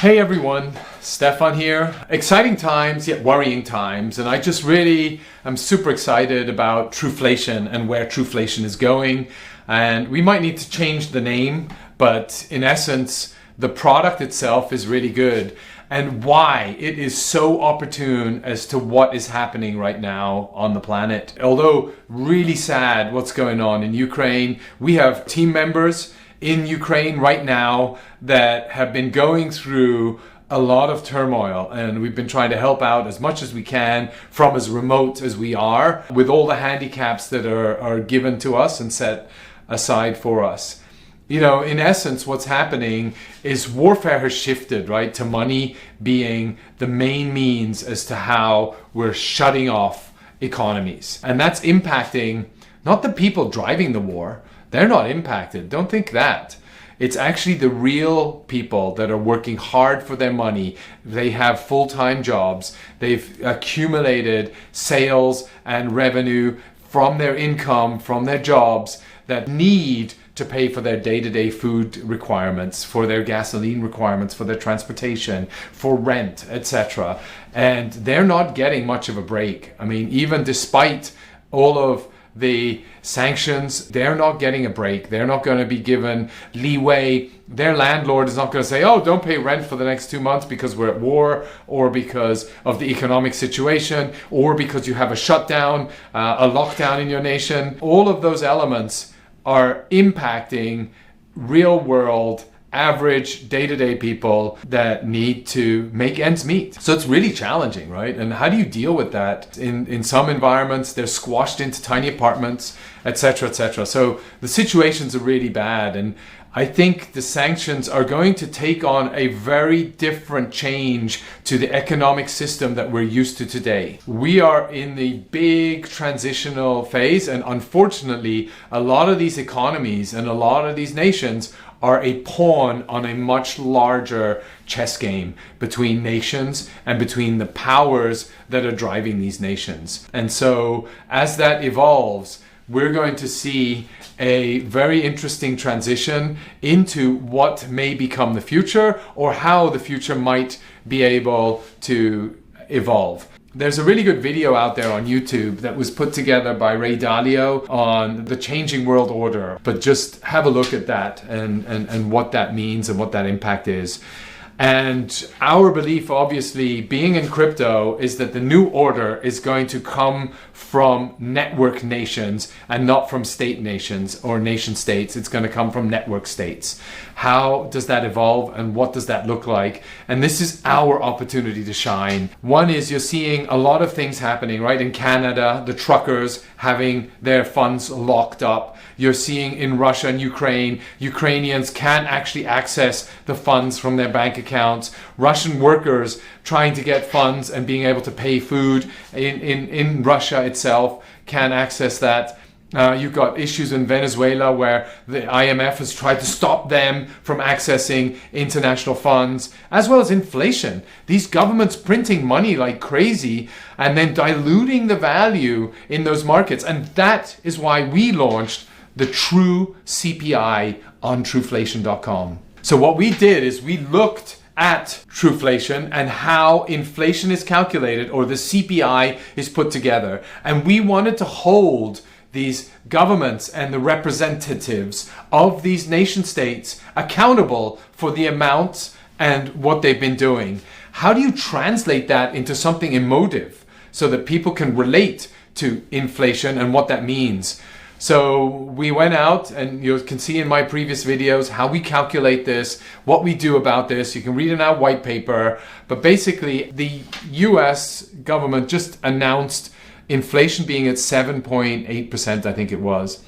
Hey everyone, Stefan here. Exciting times, yet worrying times, and I just really am super excited about Truflation and where Truflation is going. And we might need to change the name, but in essence, the product itself is really good. And why it is so opportune as to what is happening right now on the planet. Although really sad what's going on in Ukraine, we have team members in Ukraine right now that have been going through a lot of turmoil, and we've been trying to help out as much as we can from as remote as we are with all the handicaps that are given to us and set aside for us. You know, in essence, what's happening is warfare has shifted, right, to money being the main means as to how we're shutting off economies. And that's impacting not the people driving the war. They're not impacted. Don't think that. It's actually the real people that are working hard for their money. They have full-time jobs. They've accumulated sales and revenue from their income, from their jobs, that need to pay for their day-to-day food requirements, for their gasoline requirements, for their transportation, for rent, etc. And they're not getting much of a break. I mean, even despite all of the sanctions, they're not getting a break. They're not going to be given leeway. Their landlord is not going to say, oh, don't pay rent for the next 2 months because we're at war, or because of the economic situation, or because you have a shutdown, a lockdown in your nation. All of those elements are impacting real world, average day-to-day people that need to make ends meet. So it's really challenging, right? And how do you deal with that? In some environments, they're squashed into tiny apartments, etc., etc. So the situations are really bad. And I think the sanctions are going to take on a very different change to the economic system that we're used to today. We are in the big transitional phase, and unfortunately, a lot of these economies and a lot of these nations are a pawn on a much larger chess game between nations and between the powers that are driving these nations. And so as that evolves, we're going to see a very interesting transition into what may become the future, or how the future might be able to evolve. There's a really good video out there on YouTube that was put together by Ray Dalio on the changing world order. But just have a look at that and what that means and what that impact is. And our belief, obviously, being in crypto, is that the new order is going to come from network nations and not from state nations or nation states. It's going to come from network states. How does that evolve, and what does that look like? And this is our opportunity to shine. One is, you're seeing a lot of things happening, right? In Canada, the truckers having their funds locked up. You're seeing in Russia and Ukraine, Ukrainians can't actually access the funds from their bank accounts. Russian workers trying to get funds and being able to pay food in Russia itself can't access that. You've got issues in Venezuela where the IMF has tried to stop them from accessing international funds, as well as inflation. These governments printing money like crazy and then diluting the value in those markets. And that is why we launched the True CPI on Truflation.com. So what we did is we looked at Truflation and how inflation is calculated, or the CPI is put together. And we wanted to hold these governments and the representatives of these nation states accountable for the amounts and what they've been doing. How do you translate that into something emotive so that people can relate to inflation and what that means? So we went out, and you can see in my previous videos how we calculate this, what we do about this. You can read in our white paper. But basically, the US government just announced inflation being at 7.8%, I think it was.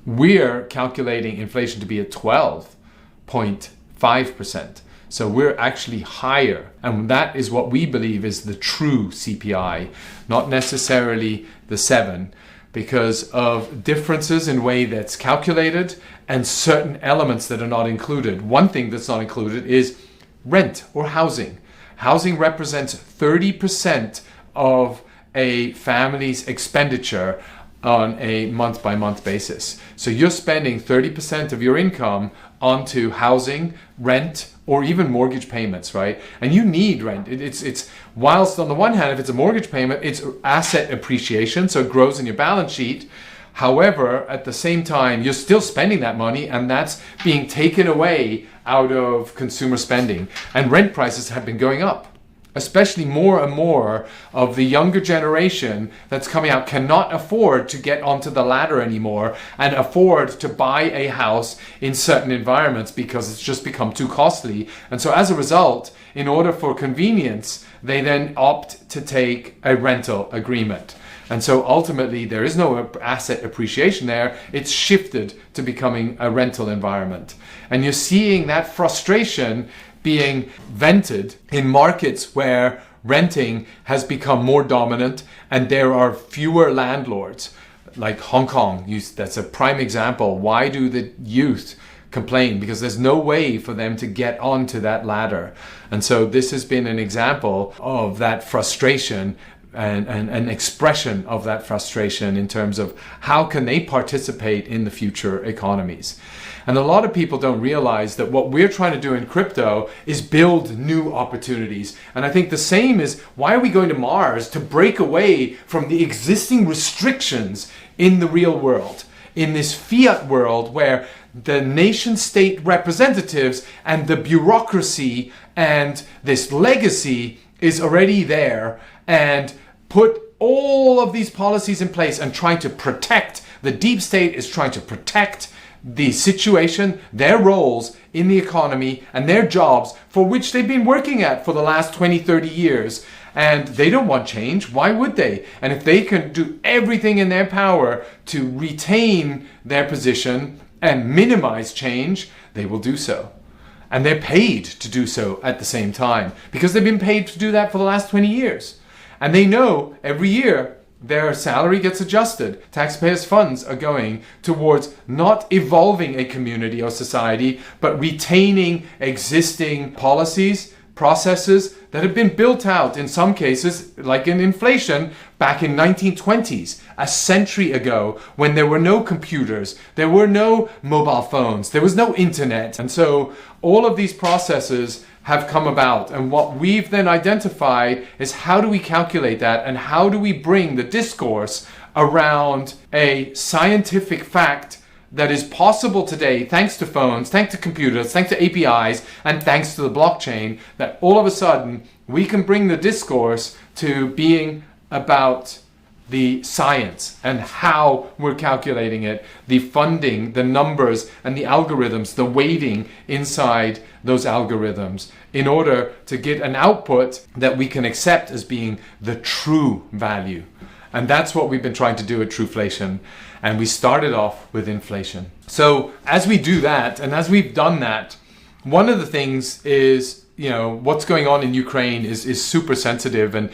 We're calculating inflation to be at 12.5%. So we're actually higher. And that is what we believe is the true CPI, not necessarily the 7. Because of differences in way that's calculated and certain elements that are not included. One thing that's not included is rent or housing. Housing represents 30% of a family's expenditure on a month-by-month basis. So you're spending 30% of your income onto housing, rent, or even mortgage payments, right? And you need rent. It's whilst on the one hand, if it's a mortgage payment, it's asset appreciation, so it grows in your balance sheet. However, at the same time, you're still spending that money, and that's being taken away out of consumer spending. And rent prices have been going up. Especially more and more of the younger generation that's coming out cannot afford to get onto the ladder anymore and afford to buy a house in certain environments because it's just become too costly. And so as a result, in order for convenience, they then opt to take a rental agreement. And so ultimately there is no asset appreciation there. It's shifted to becoming a rental environment. And you're seeing that frustration being vented in markets where renting has become more dominant and there are fewer landlords, like Hong Kong. That's a prime example. Why do the youth complain? Because there's no way for them to get onto that ladder. And so this has been an example of that frustration and an expression of that frustration in terms of how can they participate in the future economies. And a lot of people don't realize that what we're trying to do in crypto is build new opportunities. And I think the same is, why are we going to Mars? To break away from the existing restrictions in the real world, in this fiat world where the nation state representatives and the bureaucracy and this legacy is already there, and put all of these policies in place and trying to protect, the deep state is trying to protect the situation, their roles in the economy and their jobs for which they've been working at for the last 20, 30 years. And they don't want change. Why would they? And if they can do everything in their power to retain their position and minimize change, they will do so. And they're paid to do so at the same time because they've been paid to do that for the last 20 years. And they know every year their salary gets adjusted. Taxpayers' funds are going towards not evolving a community or society, but retaining existing policies, processes that have been built out in some cases, like in inflation, back in 1920s, a century ago, when there were no computers, there were no mobile phones, there was no internet. And so all of these processes have come about. And what we've then identified is, how do we calculate that and how do we bring the discourse around a scientific fact that is possible today thanks to phones, thanks to computers, thanks to APIs, and thanks to the blockchain, that all of a sudden we can bring the discourse to being about the science and how we're calculating it, the funding, the numbers and the algorithms, the weighting inside those algorithms, in order to get an output that we can accept as being the true value. And that's what we've been trying to do at Truflation. And we started off with inflation. So as we do that, and as we've done that, one of the things is, what's going on in Ukraine is super sensitive. And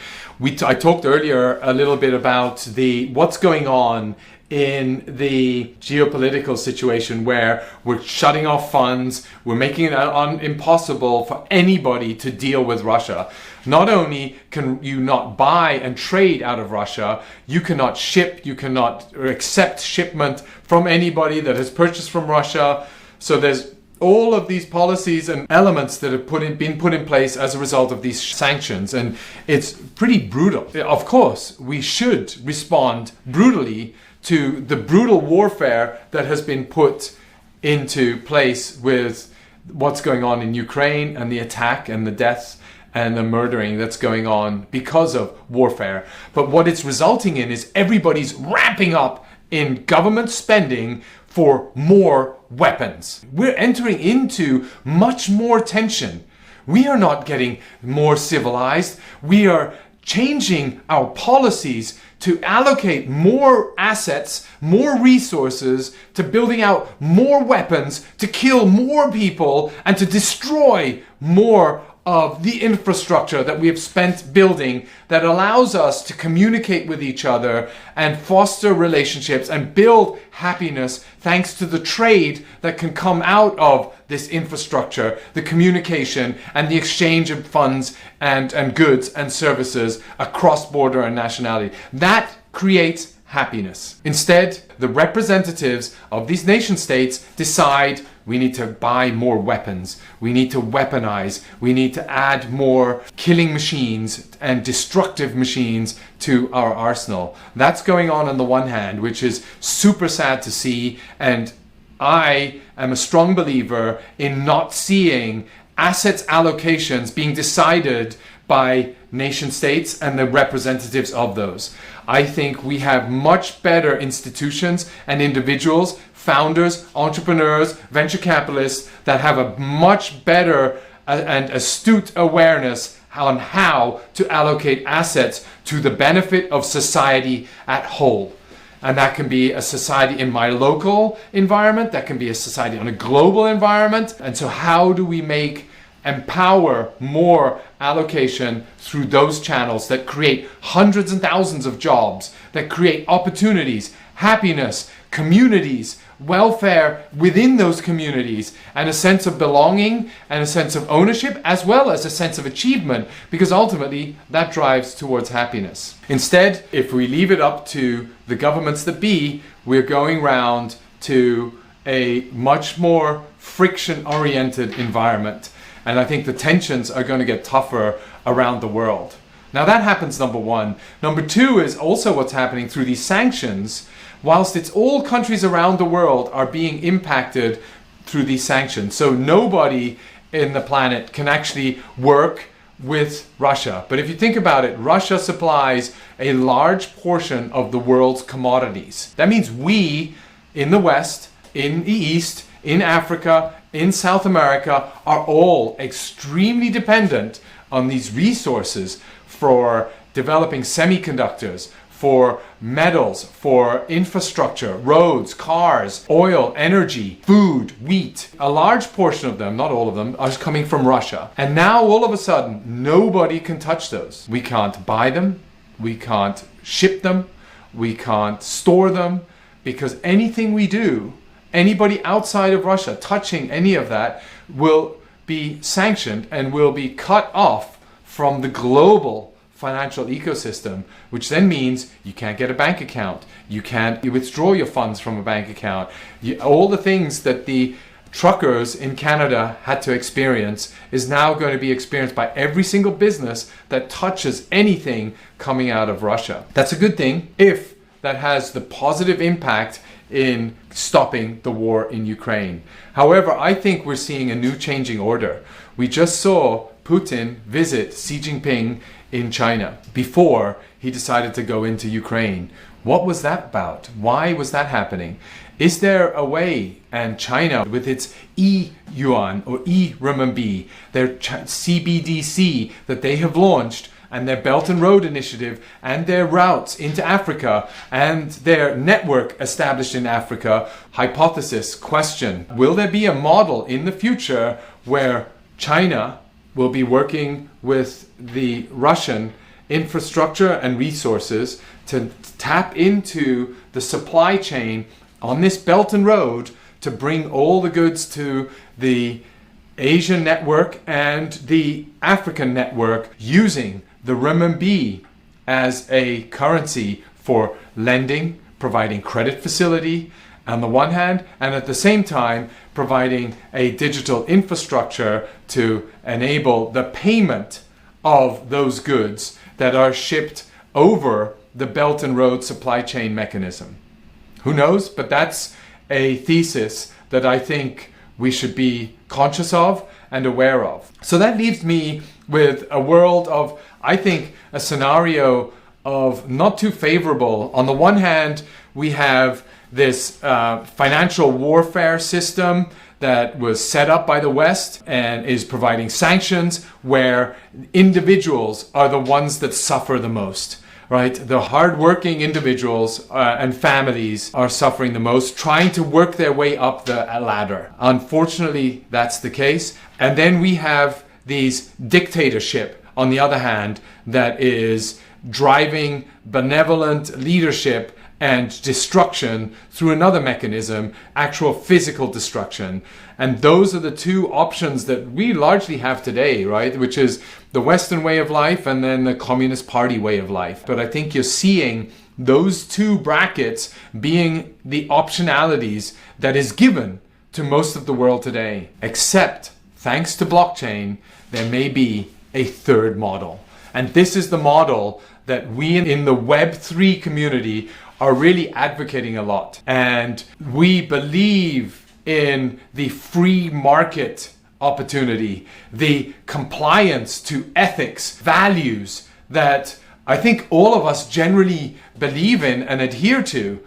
I talked earlier a little bit about what's going on in the geopolitical situation where we're shutting off funds, we're making it impossible for anybody to deal with Russia. Not only can you not buy and trade out of Russia, you cannot ship, you cannot accept shipment from anybody that has purchased from Russia. So there's all of these policies and elements that have been put in place as a result of these sanctions, and it's pretty brutal. Of course, we should respond brutally to the brutal warfare that has been put into place with what's going on in Ukraine and the attack and the deaths and the murdering that's going on because of warfare. But what it's resulting in is everybody's ramping up in government spending for more weapons. We're entering into much more tension. We are not getting more civilized. We are changing our policies to allocate more assets, more resources, to building out more weapons, to kill more people, and to destroy more of the infrastructure that we have spent building that allows us to communicate with each other and foster relationships and build happiness thanks to the trade that can come out of this infrastructure, the communication and the exchange of funds and goods and services across border and nationality. That creates happiness. Instead, the representatives of these nation states decide we need to buy more weapons, we need to weaponize, we need to add more killing machines and destructive machines to our arsenal. That's going on the one hand, which is super sad to see, and I am a strong believer in not seeing assets allocations being decided by nation states and the representatives of those. I think we have much better institutions and individuals, founders, entrepreneurs, venture capitalists that have a much better and astute awareness on how to allocate assets to the benefit of society at whole. And that can be a society in my local environment, that can be a society on a global environment. And so how do we empower more allocation through those channels that create hundreds and thousands of jobs, that create opportunities, happiness, communities, welfare within those communities, and a sense of belonging and a sense of ownership, as well as a sense of achievement, because ultimately that drives towards happiness. Instead, if we leave it up to the governments that be, we're going round to a much more friction-oriented environment. And I think the tensions are going to get tougher around the world. Now that happens, number one. Number two is also what's happening through these sanctions. Whilst it's all countries around the world are being impacted through these sanctions. So nobody in the planet can actually work with Russia. But if you think about it, Russia supplies a large portion of the world's commodities. That means we in the West, in the East, in Africa, in South America are all extremely dependent on these resources for developing semiconductors, for metals, for infrastructure, roads, cars, oil, energy, food, wheat. A large portion of them, not all of them, are coming from Russia. And now all of a sudden, nobody can touch those. We can't buy them, we can't ship them, we can't store them, because anything we do, anybody outside of Russia touching any of that will be sanctioned and will be cut off from the global financial ecosystem, which then means you can't get a bank account, you can't withdraw your funds from a bank account. All the things that the truckers in Canada had to experience is now going to be experienced by every single business that touches anything coming out of Russia. That's a good thing if that has the positive impact in stopping the war in Ukraine. However, I think we're seeing a new changing order. We just saw Putin visit Xi Jinping in China before he decided to go into Ukraine. What was that about? Why was that happening? Is there a way, and China with its e-yuan or e-renminbi, their CBDC that they have launched, and their Belt and Road Initiative, and their routes into Africa, and their network established in Africa, hypothesis, question, will there be a model in the future where China will be working with the Russian infrastructure and resources to tap into the supply chain on this Belt and Road to bring all the goods to the Asian network and the African network using the renminbi as a currency for lending, providing credit facility on the one hand, and at the same time providing a digital infrastructure to enable the payment of those goods that are shipped over the Belt and Road supply chain mechanism. Who knows? But that's a thesis that I think we should be conscious of and aware of. So that leaves me with a world of, I think, a scenario of not too favorable. On the one hand, we have this financial warfare system that was set up by the West and is providing sanctions where individuals are the ones that suffer the most. Right? The hardworking individuals and families are suffering the most, trying to work their way up the ladder. Unfortunately, that's the case. And then we have these dictatorship, on the other hand, that is driving benevolent leadership and destruction through another mechanism, actual physical destruction. And those are the two options that we largely have today, right? Which is the Western way of life and then the Communist Party way of life. But I think you're seeing Those two brackets being the optionalities that is given to most of the world today. Except, thanks to blockchain, there may be a third model. And this is the model that we in the Web3 community are really advocating a lot. And we believe in the free market opportunity, the compliance to ethics, values that I think all of us generally believe in and adhere to,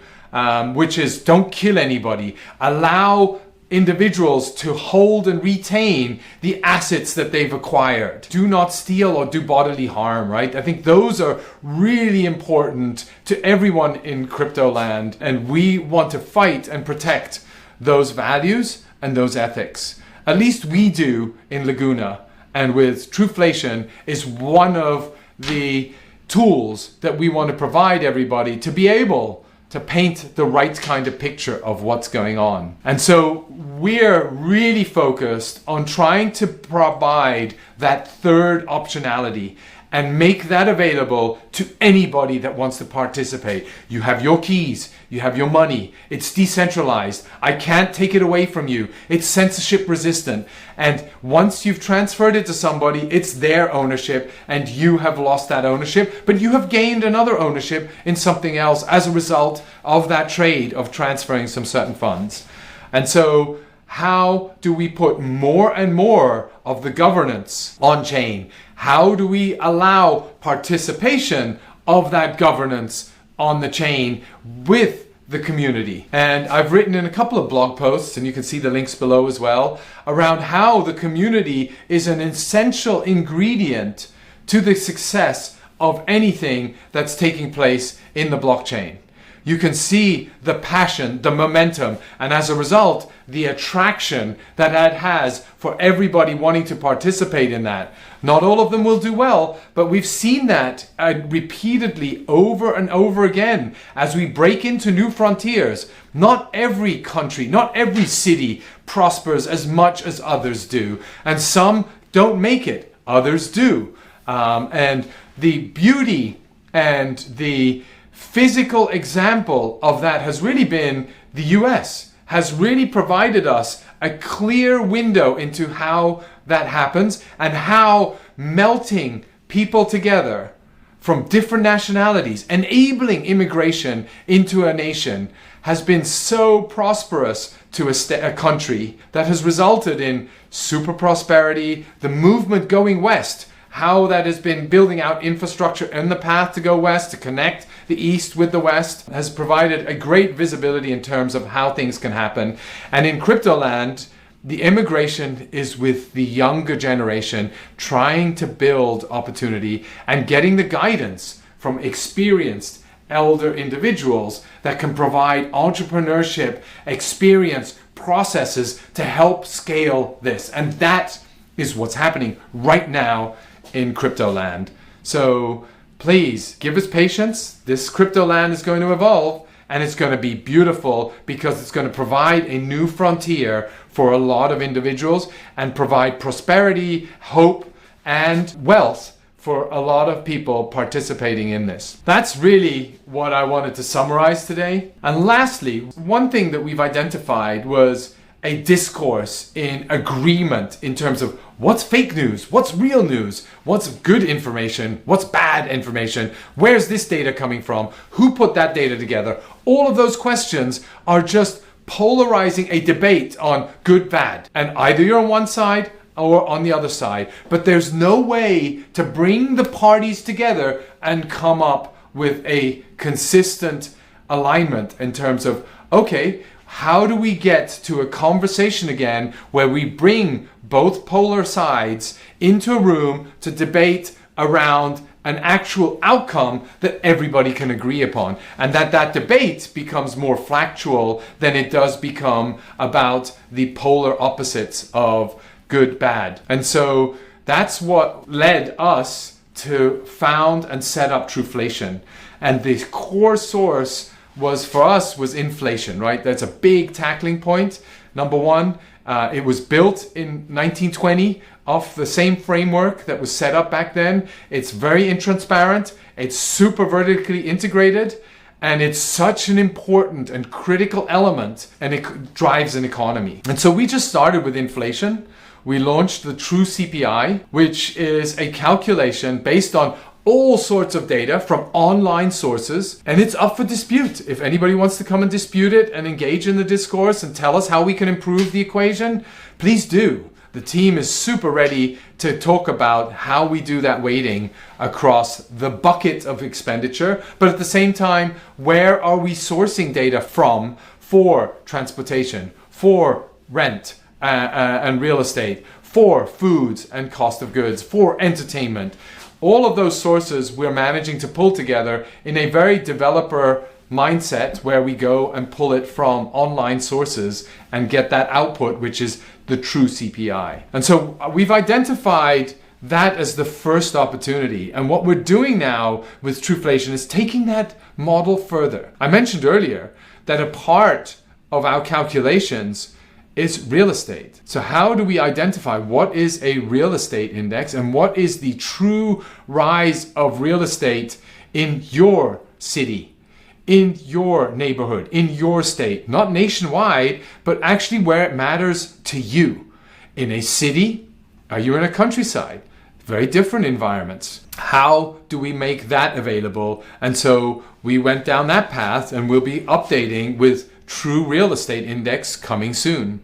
which is don't kill anybody, allow individuals to hold and retain the assets that they've acquired, do not steal or do bodily harm, right? I think those are really important to everyone in crypto land, and we want to fight and protect those values and those ethics. At least we do in Laguna, and with Truflation is one of the tools that we want to provide everybody to be able to paint the right kind of picture of what's going on. And so we're really focused on trying to provide that third optionality and make that available to anybody that wants to participate. You have your keys, you have your money, it's decentralized, I can't take it away from you, it's censorship resistant, and once you've transferred it to somebody, it's their ownership and you have lost that ownership, but you have gained another ownership in something else as a result of that trade of transferring some certain funds. And so how do we put more and more of the governance on chain? How do we allow participation of that governance on the chain with the community? And I've written in a couple of blog posts, and you can see the links below as well, around how the community is an essential ingredient to the success of anything that's taking place in the blockchain. You can see the passion, the momentum, and as a result, the attraction that that has for everybody wanting to participate in that. Not all of them will do well, but we've seen that repeatedly over and over again as we break into new frontiers. Not every country, not every city prospers as much as others do, and some don't make it, others do. And the beauty and the physical example of that has really been the US, has really provided us a clear window into how that happens and how melting people together from different nationalities, enabling immigration into a nation, has been so prosperous to a country that has resulted in super prosperity, the movement going west, how that has been building out infrastructure in the path to go west, to connect the east with the west, has provided a great visibility in terms of how things can happen. And in Cryptoland, the immigration is with the younger generation trying to build opportunity and getting the guidance from experienced elder individuals that can provide entrepreneurship, experience, processes to help scale this. And that is what's happening right now in Cryptoland. So please give us patience. This Cryptoland is going to evolve, and it's going to be beautiful because it's going to provide a new frontier for a lot of individuals and provide prosperity, hope, and wealth for a lot of people participating in this. That's really what I wanted to summarize today. And lastly, one thing that we've identified was a discourse in agreement in terms of what's fake news, what's real news, what's good information, what's bad information, where's this data coming from, who put that data together. All of those questions are just polarizing a debate on good, bad. And either you're on one side or on the other side. But there's no way to bring the parties together and come up with a consistent alignment in terms of, okay, how do we get to a conversation again where we bring both polar sides into a room to debate around an actual outcome that everybody can agree upon, and that debate becomes more factual than it does become about the polar opposites of good, bad. And so that's what led us to found and set up Truflation. And the core source was inflation, right? That's a big tackling point. Number one, it was built in 1920 off the same framework that was set up back then. It's very intransparent. It's super vertically integrated. And it's such an important and critical element, and it drives an economy. And so we just started with inflation. We launched the True CPI, which is a calculation based on all sorts of data from online sources, and it's up for dispute. If anybody wants to come and dispute it and engage in the discourse and tell us how we can improve the equation, please do. The team is super ready to talk about how we do that weighting across the bucket of expenditure, but at the same time, where are we sourcing data from for transportation, for rent and real estate, for foods and cost of goods, for entertainment. All of those sources we're managing to pull together in a very developer mindset where we go and pull it from online sources and get that output, which is the True CPI. And so we've identified that as the first opportunity. And what we're doing now with Truflation is taking that model further. I mentioned earlier that a part of our calculations is real estate. So how do we identify what is a real estate index and what is the true rise of real estate in your city, in your neighborhood, in your state, not nationwide, but actually where it matters to you. In a city, are you in a countryside? Very different environments. How do we make that available? And so we went down that path, and we'll be updating with True Real Estate Index coming soon.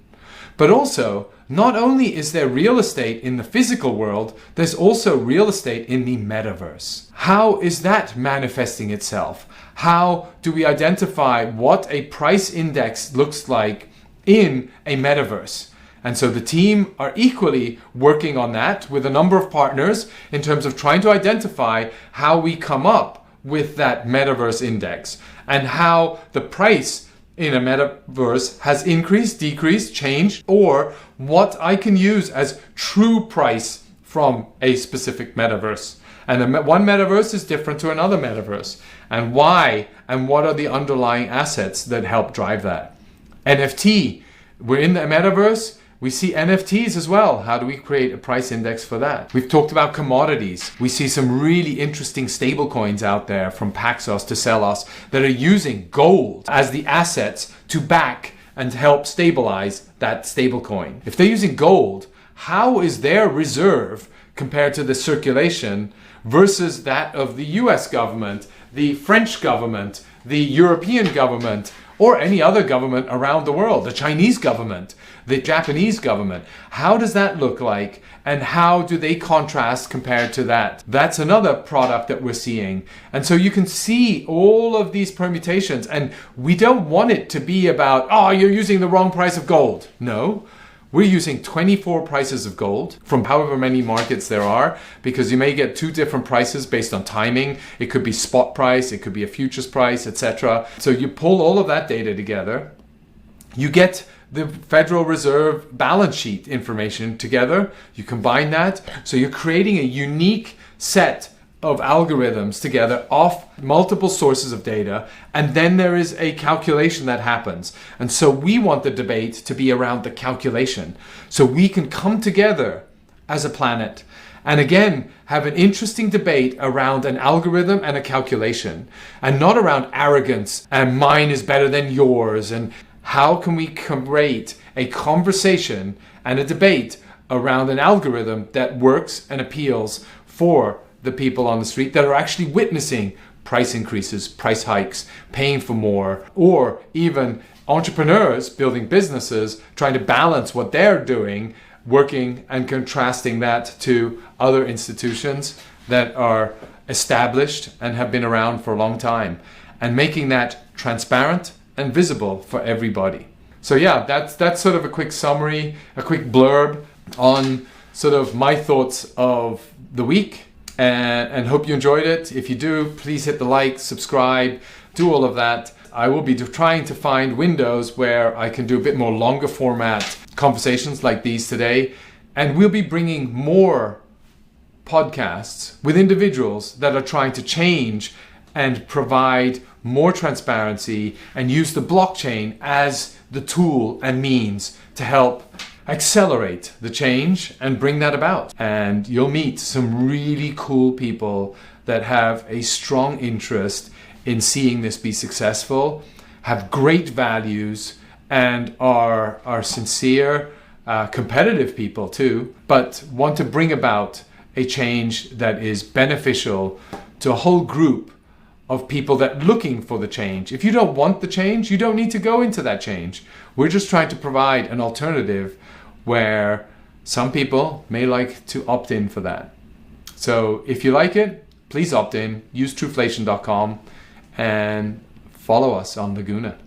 But also, not only is there real estate in the physical world, there's also real estate in the metaverse. How is that manifesting itself? How do we identify what a price index looks like in a metaverse? And so the team are equally working on that with a number of partners in terms of trying to identify how we come up with that metaverse index and how the price in a metaverse has increased, decreased, changed, or what I can use as true price from a specific metaverse. And one metaverse is different to another metaverse. And why? And what are the underlying assets that help drive that? NFT. We're in the metaverse. We see NFTs as well. How do we create a price index for that? We've talked about commodities. We see some really interesting stable coins out there from Paxos to Sellos that are using gold as the assets to back and help stabilize that stable coin. If they're using gold, how is their reserve compared to the circulation versus that of the US government, the French government, the European government, or any other government around the world, the Chinese government, the Japanese government? How does that look like? And how do they contrast compared to that? That's another product that we're seeing. And so you can see all of these permutations, and we don't want it to be about, oh, you're using the wrong price of gold. No. We're using 24 prices of gold from however many markets there are, because you may get two different prices based on timing. It could be spot price, it could be a futures price, etc. So you pull all of that data together, you get the Federal Reserve balance sheet information together, you combine that, so you're creating a unique set of algorithms together off multiple sources of data, and then there is a calculation that happens. And so we want the debate to be around the calculation, so we can come together as a planet and again have an interesting debate around an algorithm and a calculation, and not around arrogance and mine is better than yours. And how can we create a conversation and a debate around an algorithm that works and appeals for the people on the street that are actually witnessing price increases, price hikes, paying for more, or even entrepreneurs building businesses trying to balance what they're doing, working and contrasting that to other institutions that are established and have been around for a long time, and making that transparent and visible for everybody. So yeah, that's sort of a quick summary, a quick blurb on sort of my thoughts of the week. And hope you enjoyed it. If you do, please hit the like, subscribe, do all of that. I will be trying to find windows where I can do a bit more longer format conversations like these today. And we'll be bringing more podcasts with individuals that are trying to change and provide more transparency and use the blockchain as the tool and means to help accelerate the change and bring that about. And you'll meet some really cool people that have a strong interest in seeing this be successful, have great values, and are sincere, competitive people too, but want to bring about a change that is beneficial to a whole group of people that are looking for the change. If you don't want the change, you don't need to go into that change. We're just trying to provide an alternative where some people may like to opt in for that. So if you like it, please opt in, use Truflation.com and follow us on Laguna.